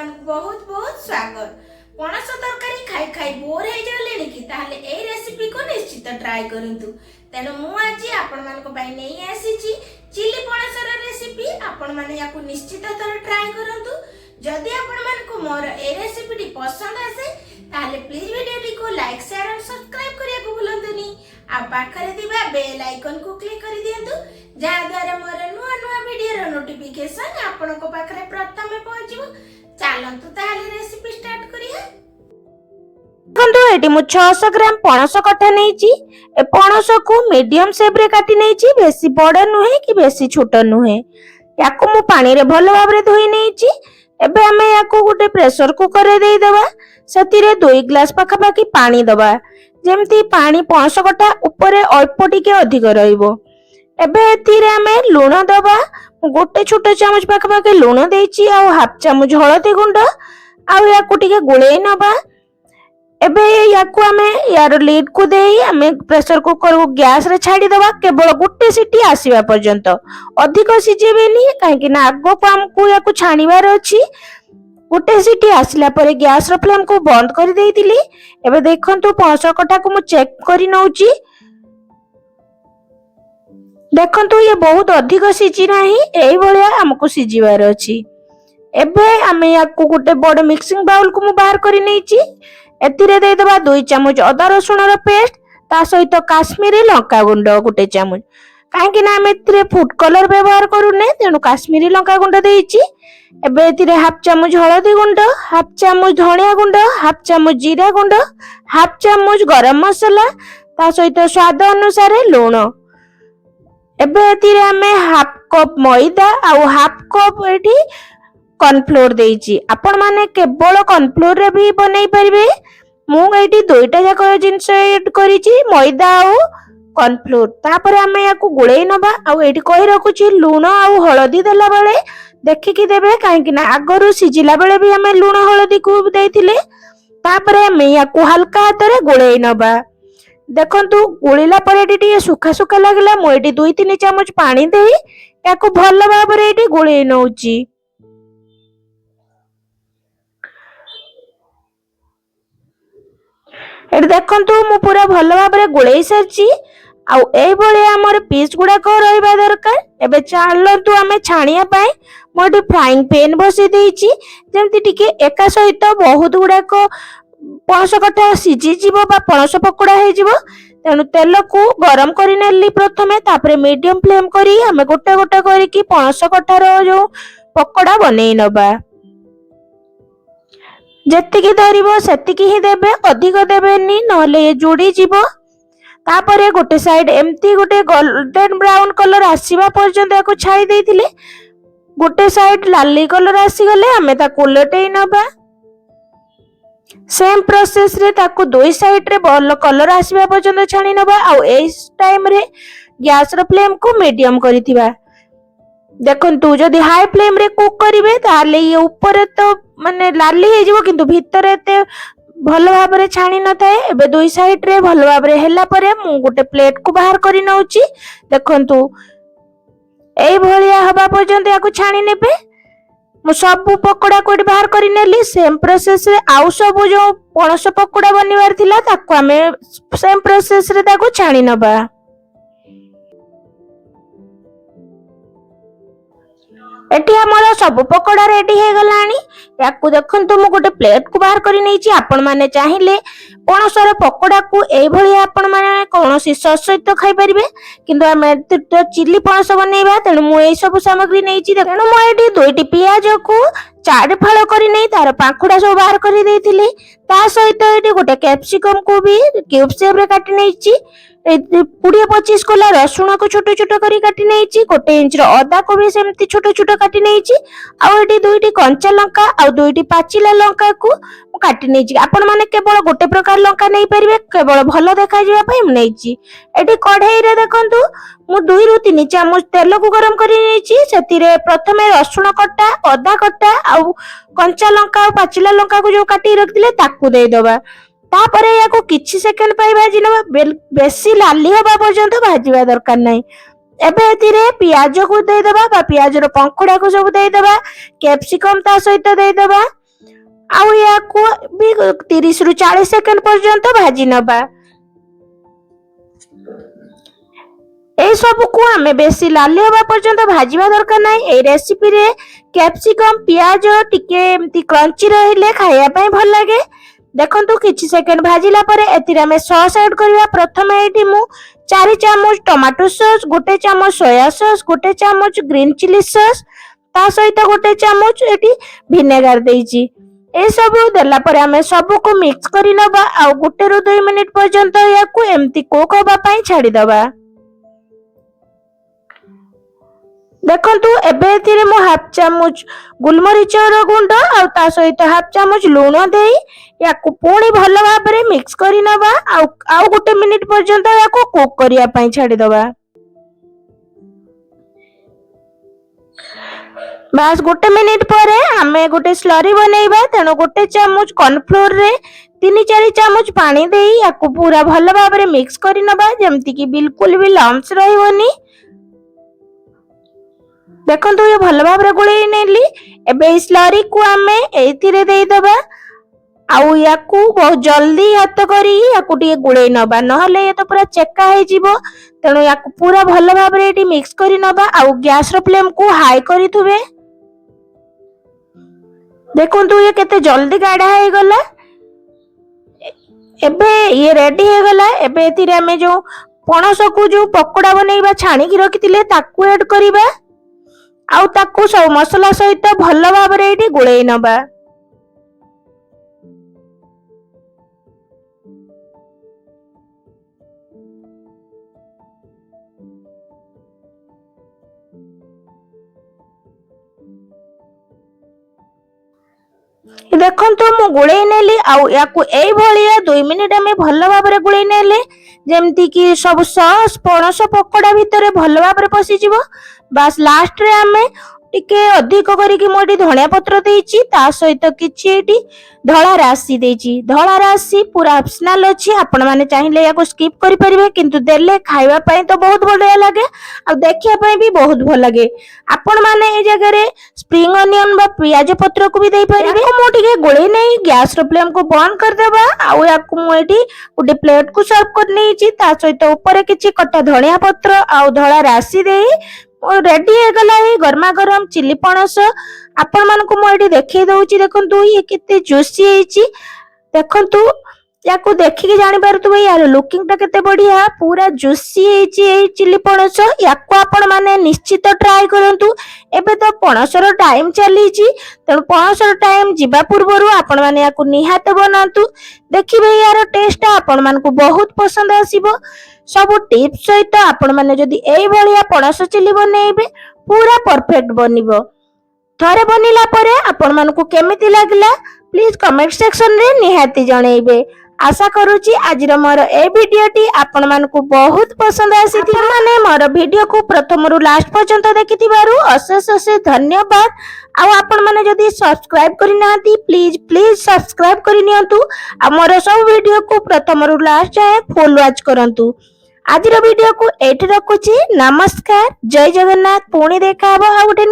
ଆପଣମାନଙ୍କୁ ବହୁତ ବହୁତ ସ୍ୱାଗତ। ପଣସ ତରକାରୀ ଖାଇ ଖାଇ ବୋର ହେଇଯାଉଲେଣି କି? ତାହେଲେ ଏଇ ରେସିପିକୁ ନିଶ୍ଚିତ ଟ୍ରାଏ କରନ୍ତୁ। ତେଣୁ ମୁଁ ଆଜି ଆପଣମାନଙ୍କ ପାଇଁ ନେଇ ଆସିଛି ଚିଲି ପଣସର ରେସିପି। ଆପଣମାନେ ୟାକୁ ନିଶ୍ଚିତ ଥରେ ଟ୍ରାଏ କରନ୍ତୁ। ଯଦି ଆପଣମାନଙ୍କୁ ମୋର এই ରେସିପିଟି ପସନ୍ଦ ଆସେ ତାହେଲେ ପ୍ଲିଜ ଭିଡିଓଟିକୁ ଲାଇକ୍ ସେୟାର ଆଉ ସବସ୍କ୍ରାଇବ କରିବାକୁ ଭୁଲନ୍ତୁନି। ଆଉ ପାଖରେ ଥିବା ବେଲ ଆଇକନକୁ କ୍ଲିକ୍ କରି ଦିଅନ୍ତୁ, ଯାହା ଦ୍ୱାରା ମୋର ନୂଆ ନୂଆ ଭିଡିଓର ନୋଟିଫିକେସନ ଆପଣଙ୍କ ପାଖରେ ପ୍ରଥମେ ପହଞ୍ଚିବ। ଚାଲନ୍ତୁ ତାହେଲେ ରେସିପି ଷ୍ଟାର୍ଟ କରିବା। ଦେଖନ୍ତୁ ଏଠି ମୁଁ 600 ଗ୍ରାମ ପଣସ କଟା ନେଇଛି। ଏ ପଣସକୁ ମିଡିୟମ ସେପରେ କାଟି ନେଇଛି, ବେଶୀ ବଡ଼ ନୁହେଁ କି ବେଶୀ ଛୋଟ ନୁହେଁ। ୟାକୁ ମୁଁ ପାଣିରେ ଭଲ ଭାବରେ ଧୋଇ ନେଇଛି। ଏବେ ଆମେ ୟାକୁ ଗୋଟେ ପ୍ରେସର କୁକରରେ ଦେଇଦେବା। ସେଥିରେ 2 ଗ୍ଲାସ ପାଖାପାଖି ପାଣି ଦେବା, ଯେମିତି ପାଣି ପଣସ କଟା ଉପରେ ଅଳ୍ପ ଟିକେ ଅଧିକ ରହିବ। ଏବେ ଏଥିରେ ଆମେ ଲୁଣ ଦେବା। ଗୋଟେ ଛୋଟ ଚାମଚ ପାଖାପାଖି ଲୁଣ ଦେଇଛି, ଆଉ ହାଫ ଚାମଚ ହଳଦୀ ଗୁଣ୍ଡ, ଆଉ ୟାକୁ ଟିକେ ଗୋଳେଇ ନେବା। ଏବେ ୟାକୁ ଆମେ ୟାର ଲିଡ୍ କୁ ଦେଇ ଆମେ ପ୍ରେସର କୁକର କୁ ଗ୍ୟାସ ରେ ଛାଡ଼ି ଦେବା, କେବଳ ଗୋଟେ ସିଟି ଆସିବା ପର୍ଯ୍ୟନ୍ତ। ଅଧିକ ସିଝେଇବେନି, କାହିଁକି ନା ଆଗକୁ ଆମକୁ ୟାକୁ ଛାଣିବାର ଅଛି। ଗୋଟେ ସିଟି ଆସିଲା ପରେ ଗ୍ୟାସ ର ଫ୍ଲେମ କୁ ବନ୍ଦ କରି ଦେଇଥିଲି। ଏବେ ଦେଖନ୍ତୁ ପଣସ କଟାକୁ ମୁଁ ଚେକ୍ କରି ନଉଛି। ଦେଖନ୍ତୁ ଇଏ ବହୁତ ଅଧିକ ସିଝି ନାହିଁ, ଏଇଭଳିଆ ଆମକୁ ସିଝିବାର ଅଛି। ଏବେ ଆମେ ୟାକୁ ଗୋଟେ ବଡ଼ ମିକ୍ସିଂ ବାଉଲ କୁ ମୁଁ ବାହାର କରି ନେଇଛି। ଏଥିରେ ଦେଇଦେବା 2 ଚାମଚ ଅଦା ରସୁଣର ପେଷ୍ଟ, ତା ସହିତ କାଶ୍ମୀରୀ ଲଙ୍କା ଗୁଣ୍ଡ 1 ଚାମଚ। କାହିଁକି ନା ଆମେ ଏଥିରେ ଫୁଡ କଲର ବ୍ୟବହାର କରୁନେ, ତେଣୁ କାଶ୍ମୀରୀ ଲଙ୍କା ଗୁଣ୍ଡ ଦେଇଛି। ଏବେ ଏଥିରେ ହାଫ ଚାମଚ ହଳଦୀ ଗୁଣ୍ଡ, ହାଫ ଚାମଚ ଧନିଆ ଗୁଣ୍ଡ, ହାଫ ଚାମଚ ଜିରା ଗୁଣ୍ଡ, ହାଫ ଚାମଚ ଗରମ ମସଲା, ତା ସହିତ ସ୍ୱାଦ ଅନୁସାରେ ଲୁଣ। ଏବେ ଏଥିରେ ଆମେ ହାଫ କପ ମଇଦା ଆଉ ହାଫ କପ ଏଠି କର୍ନଫ୍ଲୋର ଦେଇଛି। ଆପଣ ମାନେ କେବଳ କର୍ନଫ୍ଲୋର ରେ ବି ବନେଇ ପାରିବେ। ମୁଁ ଏଇଠି ଦୁଇଟା ଯାକ ଜିନିଷ ଏଡ୍ କରିଛି, ମଇଦା ଆଉ କର୍ନଫ୍ଲୋର। ତାପରେ ଆମେ ୟାକୁ ଗୋଳେଇ ନବା। ଆଉ ଏଇଠି କହି ରଖୁଛି, ଲୁଣ ଆଉ ହଳଦୀ ଦେଲା ବେଳେ ଦେଖିକି ଦେବେ, କାହିଁକି ନା ଆଗରୁ ସିଝିଲା ବେଳେ ବି ଆମେ ଲୁଣ ହଳଦୀକୁ ଦେଇଥିଲେ। ତାପରେ ଆମେ ୟାକୁ ହାଲକା ହାତରେ ଗୋଳେଇ ନବା। ଦେଖନ୍ତୁ ଗୋଳିଲା ପରେ ଏଠି ଟିକେ ସୁଖା ସୁଖା ଲାଗିଲା। ମୁଁ ଏଠି 2-3 ଚାମଚ ପାଣି ଦେଇ ୟାକୁ ଭଲ ଭାବରେ ଏଠି ଗୋଳେଇ ନଉଛି। ଏଠି ଦେଖନ୍ତୁ ମୁଁ ପୁରା ଭଲ ଭାବରେ ଗୋଳେଇ ସାରିଛି। ଆଉ ଏଇଭଳିଆ ଆମର ପିସ୍ ଗୁଡାକ ରହିବା ଦରକାର। ଏବେ ଚାଲନ୍ତୁ ଆମେ ଛାଣିବା ପାଇଁ। ମୁଁ ଏଠି ଫ୍ରାଇଂ ପ୍ୟାନ ବସେଇ ଦେଇଛି, ଯେମିତି ଟିକେ ଏକା ସହିତ ବହୁତ ଗୁଡାକ ପଣସ କଠା ସିଝିଯିବ ବା ପଣସ ପକୋଡା ହେଇଯିବ। ତେଣୁ ତେଲକୁ ଗରମ କରି ନେଲି ପ୍ରଥମେ, ତାପରେ ମିଡିୟମ ଫ୍ଲେମ କରି ଆମେ ଗୋଟେ ଗୋଟେ କରିକି ପଣସ କଠାର ଯୋଉ ପକୋଡା ବନେଇ ନବା। ଯେତିକି ଧରିବ ସେତିକି ହିଁ ଦେବେ, ଅଧିକ ଦେବେନି, ନହେଲେ ଏ ଜୁଡି ଯିବ। ତାପରେ ଗୋଟେ ସାଇଡ ଏମିତି ଗୋଟେ ଗୋଲ୍ଡେନ ବ୍ରାଉନ କଲର ଆସିବା ପର୍ଯ୍ୟନ୍ତ ୟାକୁ ଛାଡ଼ି ଦେଇଥିଲେ। ଗୋଟେ ସାଇଡ ଲାଲି କଲର ଆସିଗଲେ ଆମେ ତାକୁ ଓଲଟେଇ ନବା। ସେମ ପ୍ରୋସେସ ରେ ତାକୁ 2 ସାଇଡ ରେ ଭଲ କଲର ଆସିବା ପର୍ଯ୍ୟନ୍ତ ଛାଣି ନବା। ଆଉ ଏଇ ଟାଇମ ରେ ଗ୍ୟାସ ର ଫ୍ଲେମ କୁ ମିଡିୟମ କରିଥିବା। ଦେଖନ୍ତୁ ଯଦି ହାଇ ଫ୍ଲେମ ରେ କୁକ୍ କରିବେ ତାହେଲେ ଇଏ ଉପରେ ତ ମାନେ ଲାଲି ହେଇଯିବ, କିନ୍ତୁ ଭିତରେ ଏତେ ଭଲ ଭାବରେ ଛାଣି ନଥାଏ। ଏବେ 2 ସାଇଡ ରେ ଭଲ ଭାବରେ ହେଲା ପରେ ମୁଁ ଗୋଟେ ପ୍ଲେଟ କୁ ବାହାର କରି ନଉଛି। ଦେଖନ୍ତୁ ଏଇଭଳିଆ ହବା ପର୍ଯ୍ୟନ୍ତ ୟାକୁ ଛାଣି ନେବେ। ମୁଁ ସବୁ ପକୋଡାକୁ ଏଠି ବାହାର କରି ନେଲି। ସେମ ପ୍ରୋସେସ ରେ ଆଉ ସବୁ ଯୋଉ ପଣସ ପକୋଡା ବନିବାର ଥିଲା ତାକୁ ଆମେ ସେମ ପ୍ରୋସେସ ରେ ତାକୁ ଛାଣି ନବା। ଏଠି ଆମର ସବୁ ପକୋଡା ରେଡି ହେଇଗଲାଣି। ୟାକୁ ଦେଖନ୍ତୁ ମୁଁ ଗୋଟେ ପ୍ଲେଟ କୁ ବାହାର କରି ନେଇଛି। ଆପଣ ମାନେ ଚାହିଁଲେ ପଣସର ପକୋଡାକୁ ଏଇଭଳିଆ ଆପଣ ମାନେ କୌଣସି ସସ୍ ସହିତ ଖାଇପାରିବେ, କିନ୍ତୁ ଆମେ ଚିଲି ପଣସ ବନେଇବା, ତେଣୁ ମୁଁ ଏଇ ସବୁ ସାମଗ୍ରୀ ନେଇଛି। ତେଣୁ ମୁଁ ଏଠି 2ଟି ପିଆଜକୁ 4 ଫାଳ କରି ନେଇ ତାର ପାଖୁଡା ସବୁ ବାହାର କରି ଦେଇଥିଲି। ତା ସହିତ ଏଠି ଗୋଟେ କ୍ୟାପ୍ସିକମ କୁ ବି କ୍ୟୁବ ସେପ ରେ କାଟି ନେଇଛି। 20-25 କୋଲା ରସୁଣକୁ ଛୋଟ ଛୋଟ କରି କାଟି ନେଇଛି। 1 ଇଞ୍ଚର ଅଦାକୁ ବି ସେମିତି ଛୋଟ ଛୋଟ କାଟି ନେଇଛି। ଆଉ ଏଠି 2ଟି କଞ୍ଚା ଲଙ୍କା ଆଉ 2ଟି ପାଚିଲା ଲଙ୍କାକୁ ମୁଁ କାଟି ନେଇଛି। ଆପଣ ମାନେ କେବଳ ଗୋଟେ ପ୍ରକାର ଲଙ୍କା ନେଇପାରିବେ, କେବଳ ଭଲ ଦେଖାଯିବା ପାଇଁ ମୁଁ ନେଇଛି। ଏଠି କଢେଇରେ ଦେଖନ୍ତୁ ମୁଁ 2-3 ଚାମଚ ତେଲକୁ ଗରମ କରି ନେଇଛି। ସେଥିରେ ପ୍ରଥମେ ରସୁଣ କଟା, ଅଦା କଟା ଆଉ କଞ୍ଚା ଲଙ୍କା ଆଉ ପାଚିଲା ଲଙ୍କାକୁ ଯୋଉ କାଟି ରଖିଥିଲେ ତାକୁ ଦେଇଦବା। ତାପରେ ୟାକୁ କିଛି ସେକେଣ୍ଡ ପାଇଁ ଭାଜି ନେବା, ବେଶୀ ଲାଲି ହବା ପର୍ଯ୍ୟନ୍ତ ଭାଜିବା ଦରକାର ନାହିଁ। ଏବେ ଏଥିରେ ପିଆଜକୁ ଦେଇଦବା ବା ପିଆଜର ପଙ୍ଖୁଡାକୁ ସବୁ ଦେଇଦବା, କ୍ୟାପ୍ସିକମ ତା ସହିତ ଦେଇଦବା। आउ याकू भी 30 रु 40 सेकंड पर्यंत भाजी नबा। ए सब को आमे बेसी लाली होबा पर्यंत भाजीबा दरकार नै। ए रेसिपी रे कैप्सिकम पियाज टिके एमती क्रंची रहिले खाया पई भल लागे। देखंतु किछि सेकंड भाजिला परे एतिरे आमे सॉस ऐड करबा। प्रथमे एठी मु 4 चामच टोमेटो सॉस, 1 चामच सोया सॉस, 1 चामच ग्रीन चिली सॉस, ता सहित 1 चामच एठी विनेगर देइची। ए सब देला परे आमे सब को मिक्स करि नबा। आ 1 रु 2 मिनिट पर्यंत याकू एमती कुक होबा पई छाडी दबा। देखंतु एबे एथिरे मु हाफ चामच गुलमरीच गुंड आ ता सहित हाफ चामच लूण देई याकू पुणी भल भाबरे मिक्स करि नबा। आ 1 मिनिट पर्यंत याकू कुक करिया पई छाडी दबा। बस 1 मिनिट परे आमे गोटे स्लरी बनेइबा। तेनो 1 चामच कॉर्नफ्लोर रे 3-4 चामच पानी देई याकू पूरा भल भाबरे मिक्स करि नबा जेमति कि बिल्कुल भी लम्स रहिबोनी। देखंतु ये भल भाबरे गुळेई नेली। एबे स्लरी को आमे एथिरे देई दबा। आउ याकू बहुत जल्दी हाथ करी याकू टिके गुळेई नबा, नहले ये तो पूरा चेका हे जिवो। तेणु याकू पूरा भल भाबरे एठी मिक्स करि नबा। आउ गैस रो फ्लेम को हाई करि थुबे। देखंतु ये केते जल्दी गाढ़ा हे गला। एबे ये रेडी हे गला। एबे एथिरे आमे जो पणस को जो पकोड़ा बनेइबा छाणी की रखितिले ताकू ऐड करिबा। आउ ताकू सब मसला सहित भल भाबरे एठी गुळेई नबा। देखंतु मु गुळेई नेली। आउ याकू एई भलिया 2 मिनिट आमे भल भाबरे गुळेई नेले जेमति कि सब सॉस पणस पकोड़ा भितरे भल भाबरे पसी जिवो। बस लास्ट रे आमे टिके अधिक करिकि मोडी धनिया पत्र देइची, ता सहित किछि एठी धळा राशि देइची। धळा राशि पूरा ऑप्शनल अछि, आपण माने चाहिले याको स्किप करि परिबे, किंतु देले खाइबा पई तो बहुत बढ़िया लागे आ देखिया पई भी बहुत भल लागे। आपण माने ए जगह रे स्प्रिंग अनियन बा पियाज पत्र को भी देई परिबे। मु टिके गोळेई नै गैस रो फ्लेम को बंद कर देबा। आ याकू मु एठी गुटे प्लेट को सर्व कर नेइची, ता सहित ऊपर किछि कटा धनिया पत्र आ धळा राशि देई रेडी हे गला। ये गरमा गरम चिली पणस आपण मानको मु एठी देखै दउची। देखंतु ये केते जूसी हेची। देखंतु याकू देखि जानि पारुतबे यार लुकिंग ता केते बढ़िया, पूरा जूसी हेची ए चिली पणस। याकू आपण माने निश्चित ट्राई करंतु। एबे तो पणसर टाइम चलीची, तेणु पणसर टाइम जिबा पूर्वरु आपण माने याकू निहात बनांतु। देखिबे यार टेस्ट आपण मानको बहुत पसंद आसीबो। सब टिप्स सहित आपण माने जदी एई भलिया पणस चिली बनेइबे पूरा परफेक्ट बनिबो। थरे बनिला परे आपण मानको केमिति लागला प्लीज कमेंट सेक्शन रे निहाती जणेइबे। आशा करूची आजिर मोर ए वीडियोटी आपण मानको बहुत पसंद आसीथि। माने मोर वीडियो को प्रथम रु लास्ट पर्यंत देखिथिबारु अशेष अशेष धन्यवाद। आ आपण माने जदी सब्सक्राइब करि नाहंती प्लीज सब्सक्राइब करि नियंतु। आ मोर सब वीडियो को प्रथम रु लास्ट जाए फुल वॉच करंतु। आजिर वीडियो को एठी रखुची। नमस्कार, जय जगन्नाथ। पुणी देखा हबो आ गुटे